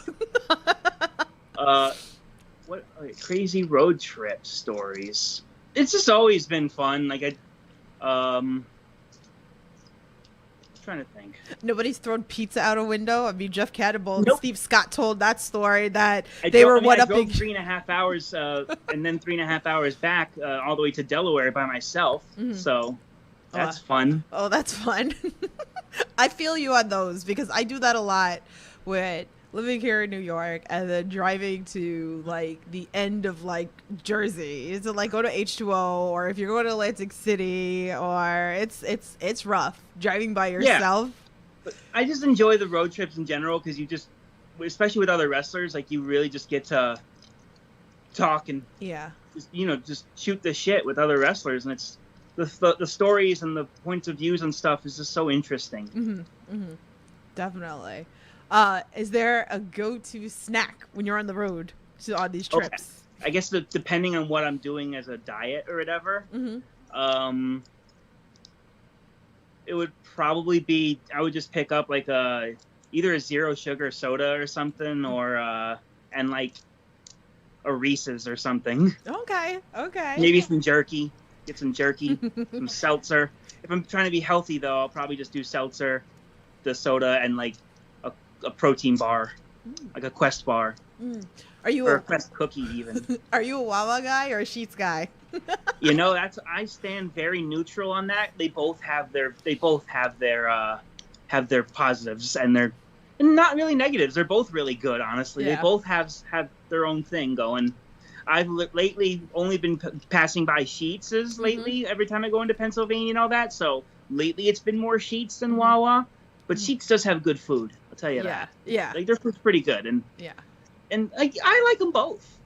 What crazy road trip stories? It's just always been fun. Like trying to think. Nobody's thrown pizza out a window. I mean, Jeff Cannonball and Nope. Steve Scott told that story that I were drove upping. 3.5 hours, and then 3.5 hours back, all the way to Delaware by myself. Mhm. So that's fun. Oh, that's fun. I feel you on those because I do that a lot with living here in New York and then driving to like the end of like Jersey to like go to H2O, or if you're going to Atlantic City, or it's rough driving by yourself. But I just enjoy the road trips in general because you just, especially with other wrestlers, like you really just get to talk and just shoot the shit with other wrestlers, and it's the stories and the points of views and stuff is just so interesting. Definitely. Is there a go-to snack when you're on the road on these trips? Okay. I guess depending on what I'm doing as a diet or whatever, it would probably be, I would just pick up like either a zero sugar soda or something, or and like a Reese's or something. Okay. Maybe some jerky. Get some jerky, some seltzer. If I'm trying to be healthy, though, I'll probably just do seltzer, the soda, and like a protein bar, like a Quest bar. Are you or a Quest cookie even? Are you a Wawa guy or a Sheetz guy? I stand very neutral on that. They both have their positives and they're not really negatives. They're both really good, honestly. Yeah. They both have their own thing going. I've lately only been passing by Sheetz's lately every time I go into Pennsylvania and all that. So lately it's been more Sheetz than Wawa, but Sheetz does have good food. I'll tell you that. Yeah. Like their food's pretty good, and like I like them both.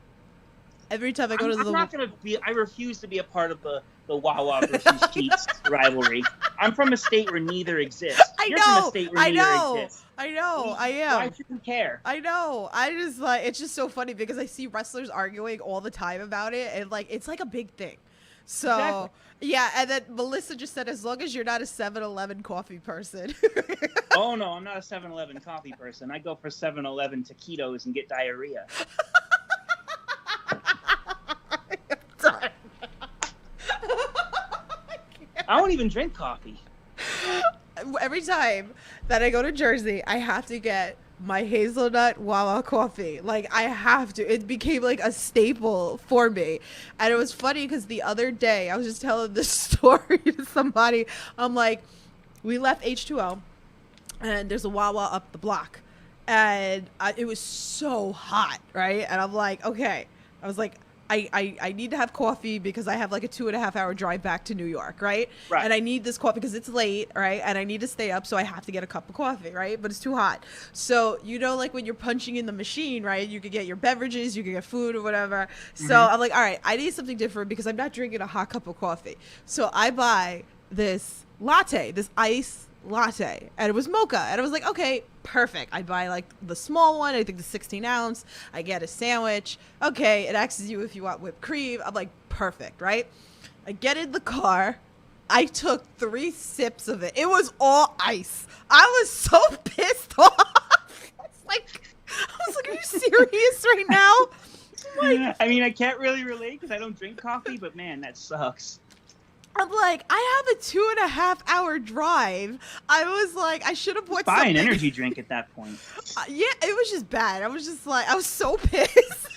Every time I go to the, I'm not gonna be. I refuse to be a part of the Wawa versus Sheetz rivalry. I'm from a state where neither exists. You're from a state where neither exists. I know. I am. Why should you care? I know. I just like, it's just so funny because I see wrestlers arguing all the time about it, and like it's like a big thing. So Exactly. yeah, and then Melissa just said, as long as you're not a 7-Eleven coffee person. Oh no, I'm not a 7-Eleven coffee person. I go for 7-Eleven taquitos and get diarrhea. I won't even drink coffee. Every time that I go to Jersey, I have to get my hazelnut Wawa coffee. Like, I have to. It became like a staple for me. And it was funny because the other day, I was just telling this story to somebody. I'm like, we left H2O, and there's a Wawa up the block. And it was so hot, right? And I'm like, okay. I was like, I need to have coffee because I have like a 2.5 hour drive back to New York, right? Right. And I need this coffee because it's late, right? And I need to stay up, so I have to get a cup of coffee, right? But it's too hot. So, like when you're punching in the machine, right? You could get your beverages, you could get food or whatever. So I'm like, all right, I need something different because I'm not drinking a hot cup of coffee. So I buy this latte, this ice latte, and it was mocha, and I was like, okay, perfect. I buy like the small one, I think the 16 ounce. I get a sandwich. Okay, it asks you if you want whipped cream. I'm like, perfect, right? I get in the car. I took 3 sips of it. It was all ice. I was so pissed off. I was like, are you serious right now? Like, I mean, I can't really relate because I don't drink coffee, but man, that sucks. I'm like, I have a 2.5 hour drive. I was like, I should have bought Buy something. an energy drink at that point. Yeah, it was just bad. I was just like, I was so pissed.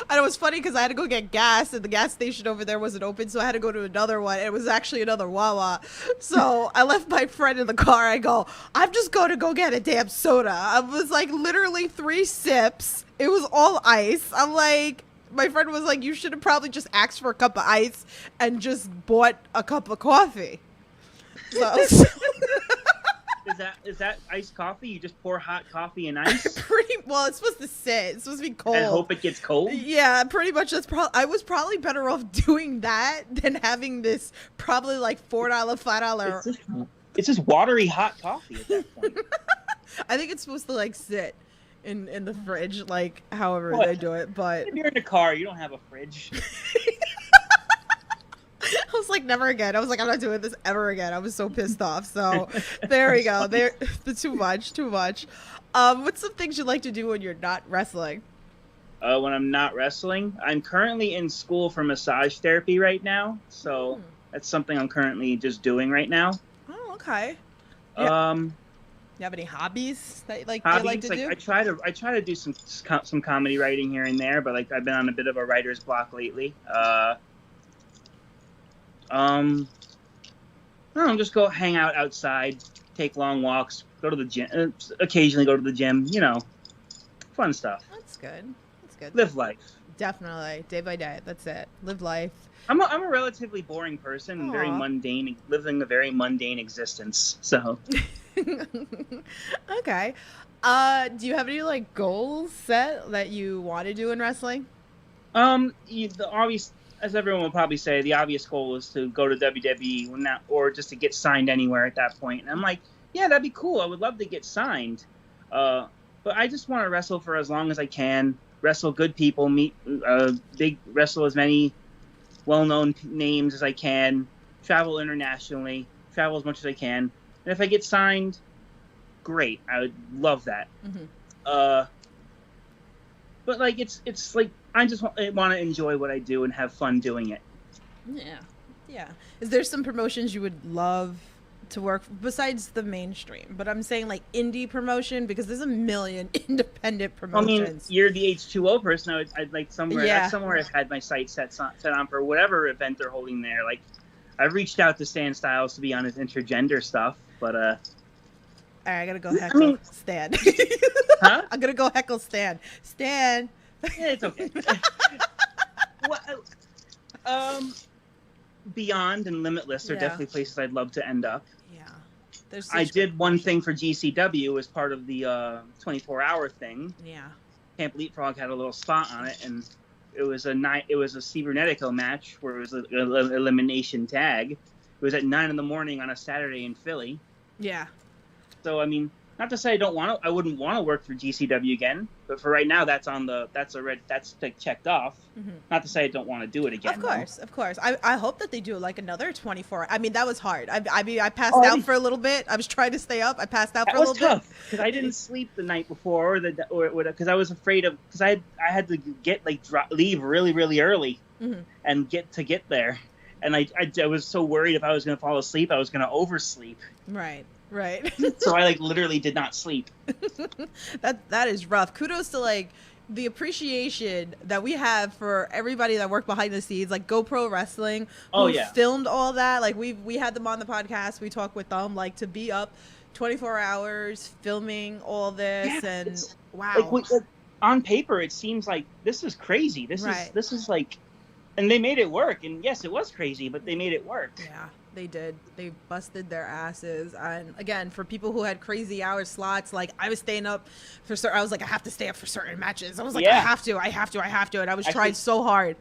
And it was funny because I had to go get gas, and the gas station over there wasn't open, so I had to go to another one. It was actually another Wawa. So I left my friend in the car. I go, I'm just going to go get a damn soda. I was like, literally 3 sips. It was all ice. I'm like, my friend was like, you should have probably just asked for a cup of ice and just bought a cup of coffee. So Is that iced coffee? You just pour hot coffee in ice? pretty well, it's supposed to sit. It's supposed to be cold. And hope it gets cold? Yeah, pretty much. I was probably better off doing that than having this probably like $4, $5. It's just watery hot coffee at that point. I think it's supposed to like sit in the fridge, like however they do it. But if you're in a car, you don't have a fridge. I was like, never again. I was like, I'm not doing this ever again. I was so pissed off. So there we go. There, too much. What's some things you like to do when you're not wrestling? When I'm not wrestling, I'm currently in school for massage therapy right now, so that's something I'm currently just doing right now. Oh, okay. You have any hobbies that you like to do? I try to do some comedy writing here and there, but like I've been on a bit of a writer's block lately. I don't know, just go hang out outside, take long walks, go to the gym, occasionally go to the gym, fun stuff. That's good. That's good. Live life. Definitely, day by day. That's it. Live life. I'm a relatively boring person and very mundane, living a very mundane existence. So. Okay. Do you have any like goals set that you want to do in wrestling? The obvious, as everyone will probably say, the obvious goal is to go to WWE or just to get signed anywhere at that point. And I'm like, yeah, that'd be cool. I would love to get signed. But I just want to wrestle for as long as I can. Wrestle good people, wrestle as many well-known names as I can. Travel internationally. Travel as much as I can. And if I get signed, great. I would love that. Mm-hmm. But like it's like I just want to enjoy what I do and have fun doing it. Yeah. Is there some promotions you would love to work besides the mainstream? But I'm saying like indie promotion because there's a million independent promotions. I mean, you're the H2O person. I'd like somewhere. Yeah. That's somewhere I've had my sights set on for whatever event they're holding there. Like I've reached out to Stan Styles to be on his intergender stuff, but All right, I gotta go heckle Stan. Huh? I'm gonna go heckle Stan. Stan. Yeah, it's okay. Beyond and Limitless are definitely places I'd love to end up. Yeah. I did one thing for GCW as part of the 24-hour thing. Yeah. Camp Leapfrog had a little spot on it, and it was a Cybernetico match where it was an elimination tag. It was at 9 a.m. on a Saturday in Philly. Yeah. So I mean, not to say I wouldn't want to work for GCW again, but for right now, that's like checked off. Mm-hmm. Not to say I don't want to do it again. Of course. I hope that they do like another 24. I mean, that was hard. I passed out for a little bit. I was trying to stay up. I passed out for a little bit. That was tough because I didn't sleep the night before, or because I was afraid of because I had to get leave really really early and get there, and I was so worried if I was going to fall asleep, I was going to oversleep. Right. So I literally did not sleep. That is rough. Kudos to the appreciation that we have for everybody that worked behind the scenes, like GoPro Wrestling, who filmed all that. Like we had them on the podcast. We talked with them, to be up 24 hours filming all this, and wow. On paper, it seems like this is crazy. This is like, and they made it work. And yes, it was crazy, but they made it work. Yeah. They did. They busted their asses. And again, for people who had crazy hour slots, I was staying up for I was like, I have to stay up for certain matches. I was like, I have to. And I was trying so hard.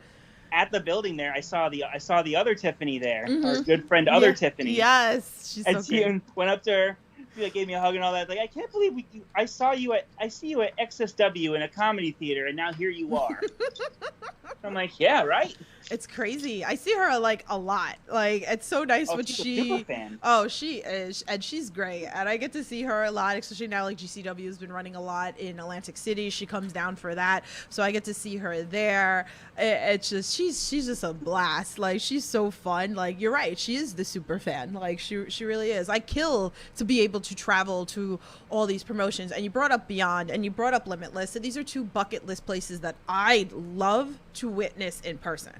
At the building there, I saw the other Tiffany there, our good friend, other Tiffany. Yes, she's so good. Went up to her. She gave me a hug and all that. I can't believe I see you at XSW in a comedy theater, and now here you are. I'm like, yeah, right. It's crazy. I see her a lot. It's so nice when she's a super fan. Oh, she is, and she's great. And I get to see her a lot, especially now. GCW has been running a lot in Atlantic City. She comes down for that, so I get to see her there. It's just she's just a blast. She's so fun. You're right. She is the super fan. She really is. I kill to be able to travel to all these promotions. And you brought up Beyond, and you brought up Limitless. So these are two bucket list places that I love to witness in person.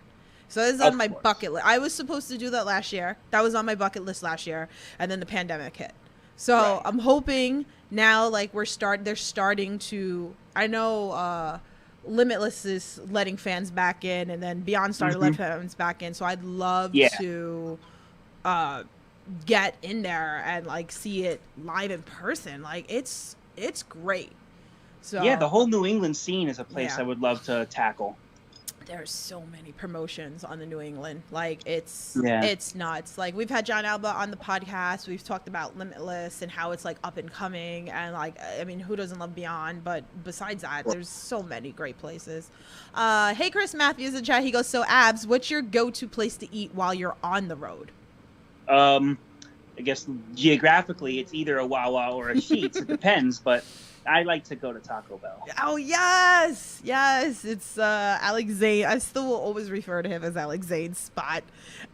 So this is on my bucket list. I was supposed to do that last year. That was on my bucket list last year, and then the pandemic hit. So I'm hoping now, they're starting to. I know Limitless is letting fans back in, and then Beyond started letting fans back in. So I'd love to get in there and see it live in person. It's great. So yeah, the whole New England scene is a place I would love to tackle. There's so many promotions on the New England. It's nuts. We've had John Alba on the podcast. We've talked about Limitless and how it's up and coming. And I mean, who doesn't love Beyond? But besides that, there's so many great places. Hey, Chris Matthews in chat. He goes, so Abbs, what's your go-to place to eat while you're on the road? I guess geographically, it's either a Wawa or a Sheetz. It depends. But I like to go to Taco Bell. Oh yes, yes. It's Alex Zane. I still will always refer to him as Alex Zane's spot,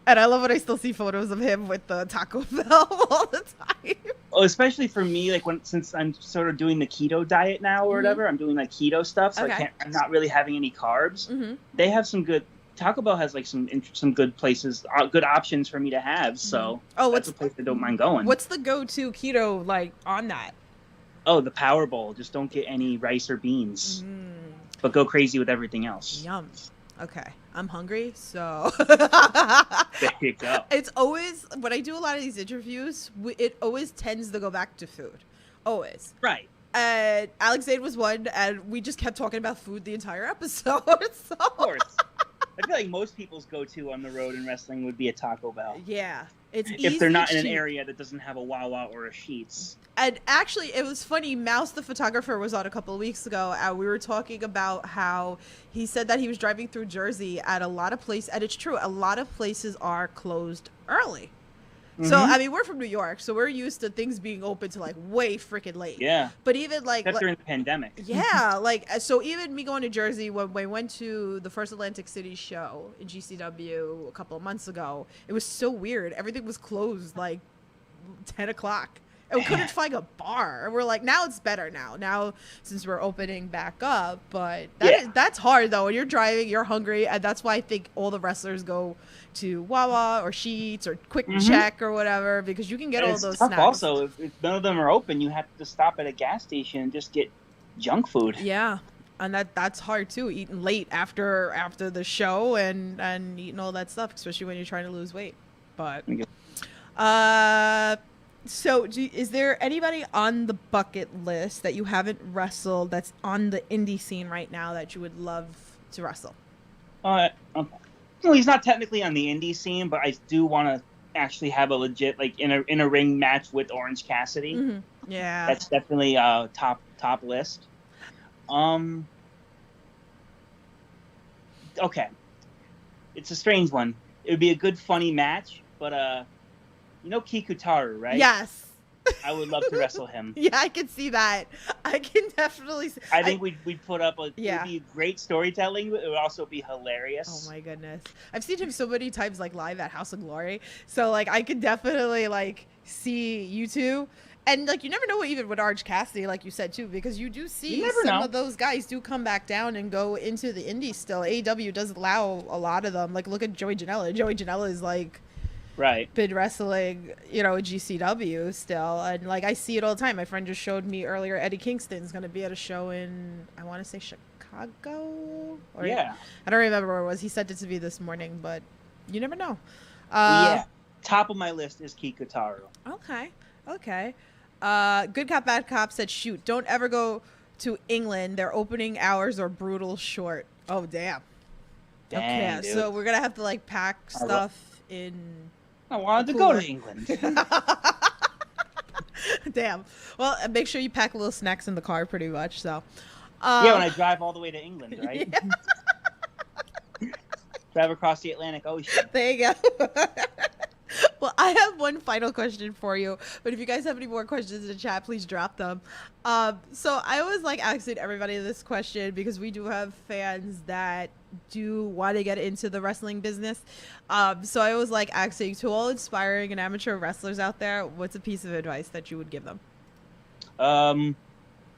and I love when I still see photos of him with the Taco Bell all the time. Oh, especially for me, like since I'm sort of doing the keto diet now or whatever, I'm doing like keto stuff, so I'm not really having any carbs. They have some good. Taco Bell has like some good places, good options for me to have. So that's a place I don't mind going. What's the go-to keto like on that? Oh, the Power Bowl. Just don't get any rice or beans, but go crazy with everything else. Yum. Okay, I'm hungry, so There you go. It's always when I do a lot of these interviews, it always tends to go back to food, always. Right. And Alex Zane was one, and we just kept talking about food the entire episode. So. Of course. I feel like most people's go-to on the road in wrestling would be a Taco Bell. Yeah, it's easy, if they're not in an cheap. area that doesn't have a Wawa or a Sheetz. And actually, it was funny. Mouse, the photographer, was on a couple of weeks ago, and we were talking about how he said that he was driving through Jersey at a lot of places, and it's true, a lot of places are closed early. So, I mean, we're from New York, so we're used to things being open to, like, way freaking late. Yeah. But even, like... Except during the pandemic. Yeah, like, so even me going to Jersey, when we went to the first Atlantic City show in GCW a couple of months ago, it was so weird. Everything was closed, like, 10 o'clock. And we couldn't find a bar. And we're like, now it's better now since we're opening back up. But that's hard, though. When you're driving, you're hungry, and that's why I think all the wrestlers go to Wawa or Sheetz or Quick Check or whatever, because you can get all those snacks. Also, if none of them are open, you have to stop at a gas station and just get junk food. Yeah. And that's hard, too, eating late after the show and eating all that stuff, especially when you're trying to lose weight. But, so, is there anybody on the bucket list that you haven't wrestled that's on the indie scene right now that you would love to wrestle? Okay. Well, he's not technically on the indie scene, but I do want to actually have a legit, like, in a ring match with Orange Cassidy. Yeah. That's definitely top list. Okay. It's a strange one. It would be a good, funny match, but you know Kikutaru, right? Yes. I would love to wrestle him. Yeah, I can see that. I can definitely see. I think we'd put up it'd Yeah. be great storytelling, but it would also be hilarious. Oh my goodness. I've seen him so many times like live at House of Glory. So like I could definitely like see you two. And like you never know even with Orange Cassidy, like you said too, because you do see some of those guys do come back down and go into the indies still. AEW does allow a lot of them. Like look at Joey Janela. Joey Janela is like been wrestling, you know, GCW still, and like I see it all the time. My friend just showed me earlier Eddie Kingston's going to be at a show in, I want to say Chicago, or I don't remember where it was. He sent it to me this morning, but you never know. Top of my list is Kikutaru. Okay. Good Cop Bad Cop said, shoot, don't ever go to England. Their opening hours are brutal short. Oh damn. Okay, dude. so we're gonna have to like pack stuff in. I wanted to go to England. Damn. Well, make sure you pack little snacks in the car, pretty much. So. When I drive all the way to England, right? Yeah. Drive across the Atlantic Ocean. There you go. Well, I have one final question for you, but if you guys have any more questions in the chat, please drop them. So I always like asking everybody this question because we do have fans that do want to get into the wrestling business. So I always like asking to all inspiring and amateur wrestlers out there, what's a piece of advice that you would give them?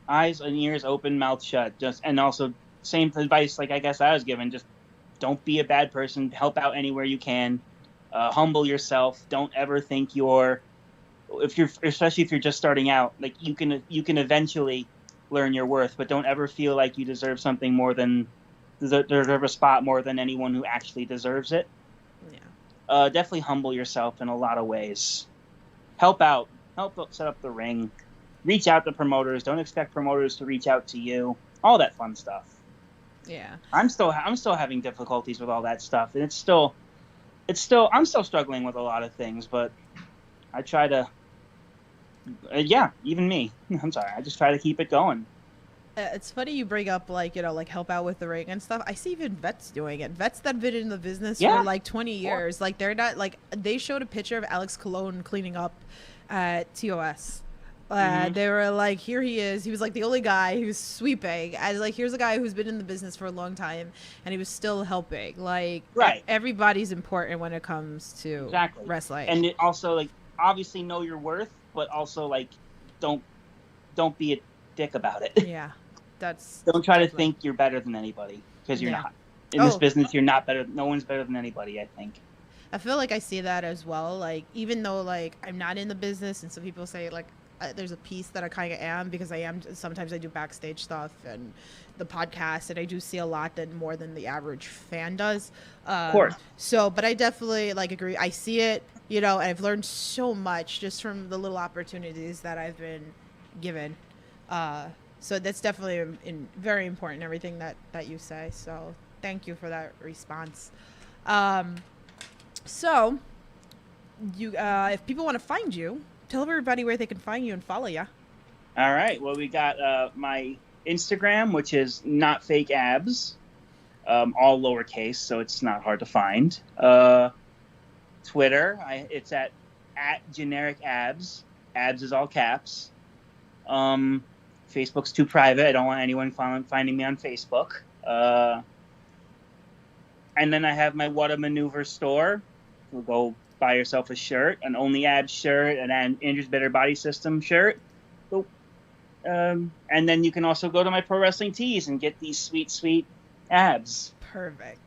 Eyes and ears open, mouth shut. And also same advice like I guess I was given. Just don't be a bad person. Help out anywhere you can. Humble yourself. Don't ever think especially if you're just starting out, like you can eventually learn your worth, but don't ever feel like you deserve something more than deserve a spot more than anyone who actually deserves it. Yeah. Definitely humble yourself in a lot of ways. Help set up the ring. Reach out to promoters. Don't expect promoters to reach out to you. All that fun stuff. Yeah. I'm still having difficulties with all that stuff, and I'm still struggling with a lot of things, but I try to, even me. I'm sorry. I just try to keep it going. It's funny you bring up, like, you know, like help out with the ring and stuff. I see even vets doing it. Vets that have been in the business for like 20 years. Like, they're not, like, they showed a picture of Alex Colon cleaning up at TOS. They were like, here he is. He was like the only guy who was sweeping. And like, here's a guy who's been in the business for a long time, and he was still helping. Like, Right. Everybody's important when it comes to wrestling. And it also, like, obviously know your worth, but also, like, don't be a dick about it. Yeah, don't try to think you're better than anybody, because you're not. In this business, you're not better. No one's better than anybody, I think. I feel like I see that as well. Like, even though, like, I'm not in the business, and some people say, like, there's a piece that I kind of am, because I am. Sometimes I do backstage stuff and the podcast, and I do see a lot more than the average fan does. Of course. So, but I definitely, like, agree. I see it, and I've learned so much just from the little opportunities that I've been given. So that's definitely very important, everything that you say. So thank you for that response. So you, if people want to find you, tell everybody where they can find you and follow you. All right. Well, we got my Instagram, which is not fake abs, all lowercase, so it's not hard to find. Twitter, it's at generic abs. Abs is all caps. Facebook's too private. I don't want anyone finding me on Facebook. And then I have my What a Maneuver store. You'll go buy yourself a shirt, an Only Abs shirt, an Andrew's Better Body System shirt. And then you can also go to my Pro Wrestling Tees and get these sweet, sweet abs. Perfect.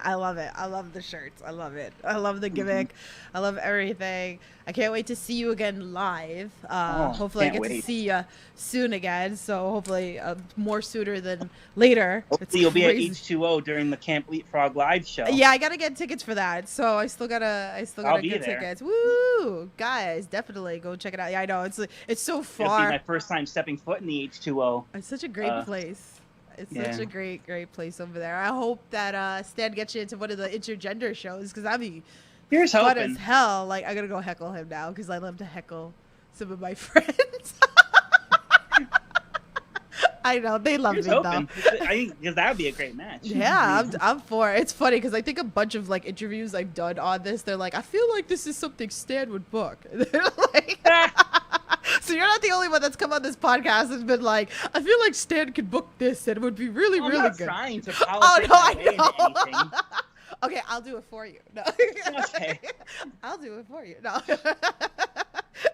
I love it. I love the shirts. I love it. I love the gimmick. I love everything. I can't wait to see you again live. Hopefully I get to see you soon again. So hopefully more sooner than later. Hopefully you'll be at H2O during the Camp Leapfrog live show. Yeah, I gotta get tickets for that. So I still gotta get tickets. Woo! Guys, definitely go check it out. Yeah, I know. It's so far. It'll be my first time stepping foot in the H2O. It's such a great place. It's such a great place over there. I hope that Stan gets you into one of the intergender shows, because that'd be fun as hell. Like, I'm going to go heckle him now, because I love to heckle some of my friends. I know. They love me, though. I think because that would be a great match. Yeah, I'm for it. It's funny, because I think a bunch of, like, interviews I've done on this, they're like, I feel like this is something Stan would book. They're like... So you're not the only one that's come on this podcast and been like, I feel like Stan could book this and it would be really, really good. I'm not trying to politic my way into anything. Okay, I'll do it for you. No. Okay. I'll do it for you. No.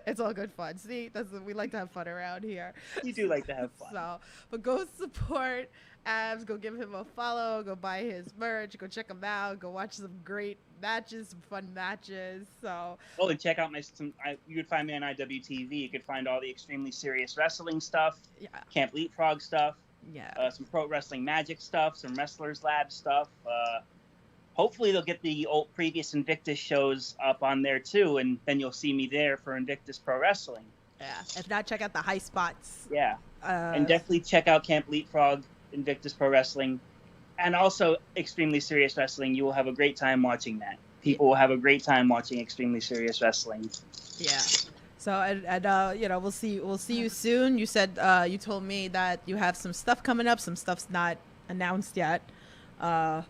It's all good fun. See, we like to have fun around here. You do like to have fun. So, but go support Abbs. Go give him a follow. Go buy his merch. Go check him out. Go watch some great matches, some fun matches. So. Oh, and check out you could find me on IWTV. You could find all the extremely serious wrestling stuff. Yeah. Camp Leapfrog stuff. Yeah. Some Pro Wrestling Magic stuff. Some Wrestlers Lab stuff. Hopefully they'll get the old previous Invictus shows up on there too, and then you'll see me there for Invictus Pro Wrestling. Yeah. If not, check out the high spots. Yeah. And definitely check out Camp Leapfrog, Invictus Pro Wrestling, and also Extremely Serious Wrestling. You will have a great time watching that. People will have a great time watching Extremely Serious Wrestling. Yeah. So we'll see you soon. You said you told me that you have some stuff coming up. Some stuff's not announced yet. Right.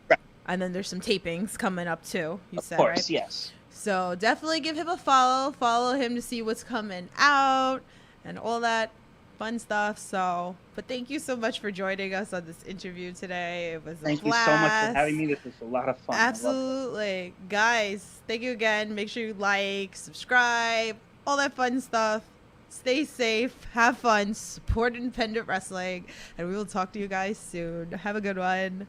And then there's some tapings coming up too. You said, of course, right? Yes. So definitely give him a follow. Follow him to see what's coming out and all that fun stuff. So, but thank you so much for joining us on this interview today. It was a blast. Thank you so much for having me. This was a lot of fun. Absolutely. Guys, thank you again. Make sure you like, subscribe, all that fun stuff. Stay safe, have fun, support independent wrestling, and we will talk to you guys soon. Have a good one.